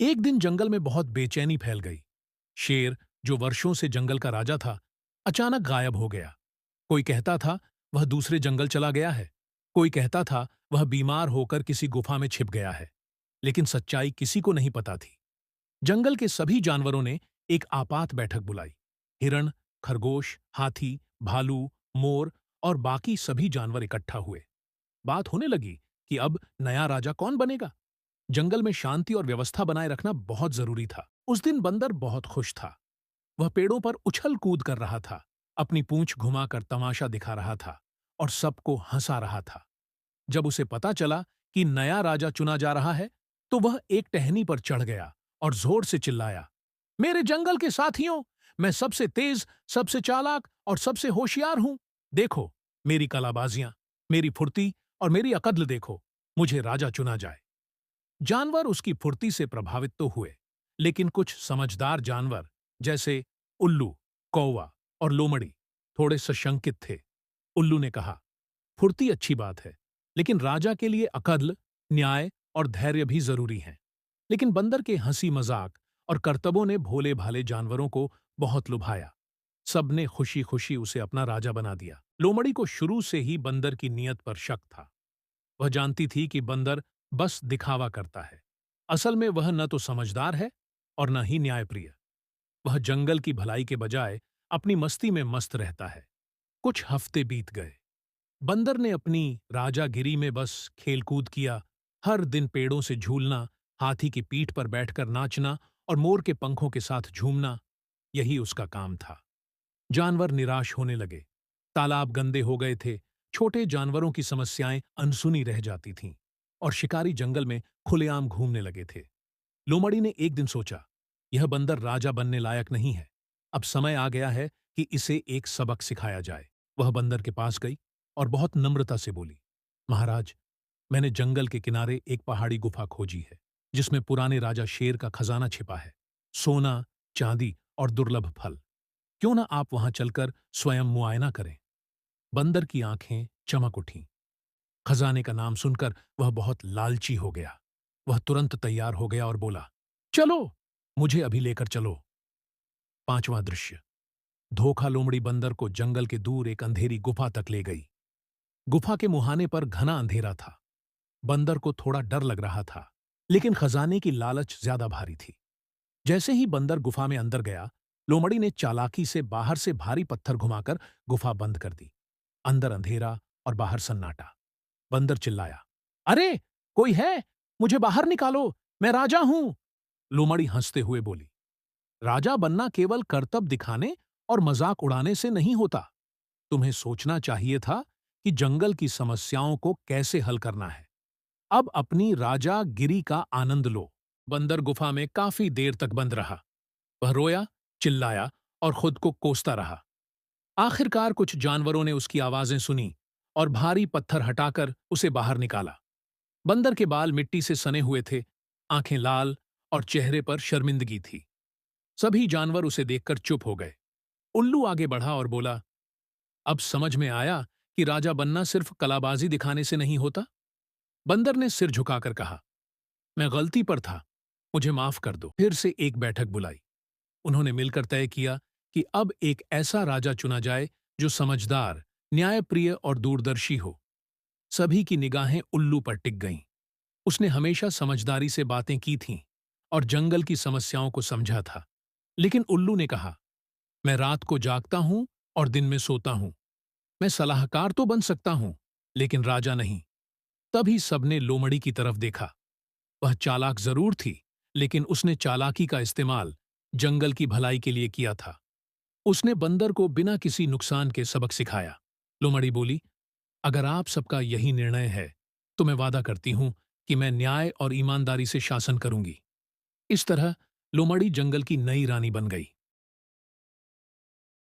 एक दिन जंगल में बहुत बेचैनी फैल गई। शेर, जो वर्षों से जंगल का राजा था, अचानक गायब हो गया। कोई कहता था वह दूसरे जंगल चला गया है, कोई कहता था वह बीमार होकर किसी गुफा में छिप गया है। लेकिन सच्चाई किसी को नहीं पता थी। जंगल के सभी जानवरों ने एक आपात बैठक बुलाई। हिरण, खरगोश, हाथी, भालू, मोर और बाकी सभी जानवर इकट्ठा हुए। बात होने लगी कि अब नया राजा कौन बनेगा। जंगल में शांति और व्यवस्था बनाए रखना बहुत जरूरी था। उस दिन बंदर बहुत खुश था। वह पेड़ों पर उछल कूद कर रहा था, अपनी पूंछ घुमाकर तमाशा दिखा रहा था और सबको हंसा रहा था। जब उसे पता चला कि नया राजा चुना जा रहा है, तो वह एक टहनी पर चढ़ गया और जोर से चिल्लाया, मेरे जंगल के साथियों, मैं सबसे तेज, सबसे चालाक और सबसे होशियार हूं। देखो मेरी कलाबाजियां, मेरी फुर्ती और मेरी अकद्ल देखो। मुझे राजा चुना जाए। जानवर उसकी फुर्ती से प्रभावित तो हुए, लेकिन कुछ समझदार जानवर जैसे उल्लू, कौवा और लोमड़ी थोड़े सशंकित थे। उल्लू ने कहा, फुर्ती अच्छी बात है, लेकिन राजा के लिए अकल, न्याय और धैर्य भी जरूरी हैं। लेकिन बंदर के हंसी मजाक और करतबों ने भोले भाले जानवरों को बहुत लुभाया। सबने खुशी खुशी उसे अपना राजा बना दिया। लोमड़ी को शुरू से ही बंदर की नीयत पर शक था। वह जानती थी कि बंदर बस दिखावा करता है। असल में वह न तो समझदार है और न ही न्यायप्रिय। वह जंगल की भलाई के बजाय अपनी मस्ती में मस्त रहता है। कुछ हफ्ते बीत गए। बंदर ने अपनी राजागिरी में बस खेलकूद किया। हर दिन पेड़ों से झूलना, हाथी की पीठ पर बैठकर नाचना और मोर के पंखों के साथ झूमना, यही उसका काम था। जानवर निराश होने लगे। तालाब गंदे हो गए थे, छोटे जानवरों की समस्याएं अनसुनी रह जाती थीं और शिकारी जंगल में खुलेआम घूमने लगे थे। लोमड़ी ने एक दिन सोचा, यह बंदर राजा बनने लायक नहीं है। अब समय आ गया है कि इसे एक सबक सिखाया जाए। वह बंदर के पास गई और बहुत नम्रता से बोली, महाराज, मैंने जंगल के किनारे एक पहाड़ी गुफा खोजी है, जिसमें पुराने राजा शेर का खजाना छिपा है। सोना, चांदी और दुर्लभ फल। क्यों ना आप वहां चलकर स्वयं मुआयना करें। बंदर की आंखें चमक उठीं। खजाने का नाम सुनकर वह बहुत लालची हो गया। वह तुरंत तैयार हो गया और बोला, चलो, मुझे अभी लेकर चलो। पांचवां दृश्य। धोखा लोमड़ी बंदर को जंगल के दूर एक अंधेरी गुफा तक ले गई। गुफा के मुहाने पर घना अंधेरा था। बंदर को थोड़ा डर लग रहा था, लेकिन खजाने की लालच ज्यादा भारी थी। जैसे ही बंदर गुफा में अंदर गया, लोमड़ी ने चालाकी से बाहर से भारी पत्थर घुमाकर गुफा बंद कर दी। अंदर अंधेरा और बाहर सन्नाटा। बंदर चिल्लाया, अरे, कोई है? मुझे बाहर निकालो, मैं राजा हूं। लोमड़ी हंसते हुए बोली, राजा बनना केवल करतब दिखाने और मजाक उड़ाने से नहीं होता। तुम्हें सोचना चाहिए था कि जंगल की समस्याओं को कैसे हल करना है। अब अपनी राजा गिरी का आनंद लो। बंदर गुफा में काफी देर तक बंद रहा। वह रोया, चिल्लाया और खुद को कोसता रहा। आखिरकार कुछ जानवरों ने उसकी आवाजें सुनी और भारी पत्थर हटाकर उसे बाहर निकाला। बंदर के बाल मिट्टी से सने हुए थे, आंखें लाल और चेहरे पर शर्मिंदगी थी। सभी जानवर उसे देखकर चुप हो गए। उल्लू आगे बढ़ा और बोला, अब समझ में आया कि राजा बनना सिर्फ कलाबाजी दिखाने से नहीं होता। बंदर ने सिर झुकाकर कहा, मैं गलती पर था, मुझे माफ कर दो। फिर से एक बैठक बुलाई। उन्होंने मिलकर तय किया कि अब एक ऐसा राजा चुना जाए जो समझदार, न्यायप्रिय और दूरदर्शी हो। सभी की निगाहें उल्लू पर टिक गईं। उसने हमेशा समझदारी से बातें की थीं और जंगल की समस्याओं को समझा था। लेकिन उल्लू ने कहा, मैं रात को जागता हूं और दिन में सोता हूं। मैं सलाहकार तो बन सकता हूं, लेकिन राजा नहीं। तभी सबने लोमड़ी की तरफ देखा। वह चालाक जरूर थी, लेकिन उसने चालाकी का इस्तेमाल जंगल की भलाई के लिए किया था। उसने बंदर को बिना किसी नुकसान के सबक सिखाया। लोमड़ी बोली, अगर आप सबका यही निर्णय है, तो मैं वादा करती हूं कि मैं न्याय और ईमानदारी से शासन करूंगी। इस तरह लोमड़ी जंगल की नई रानी बन गई।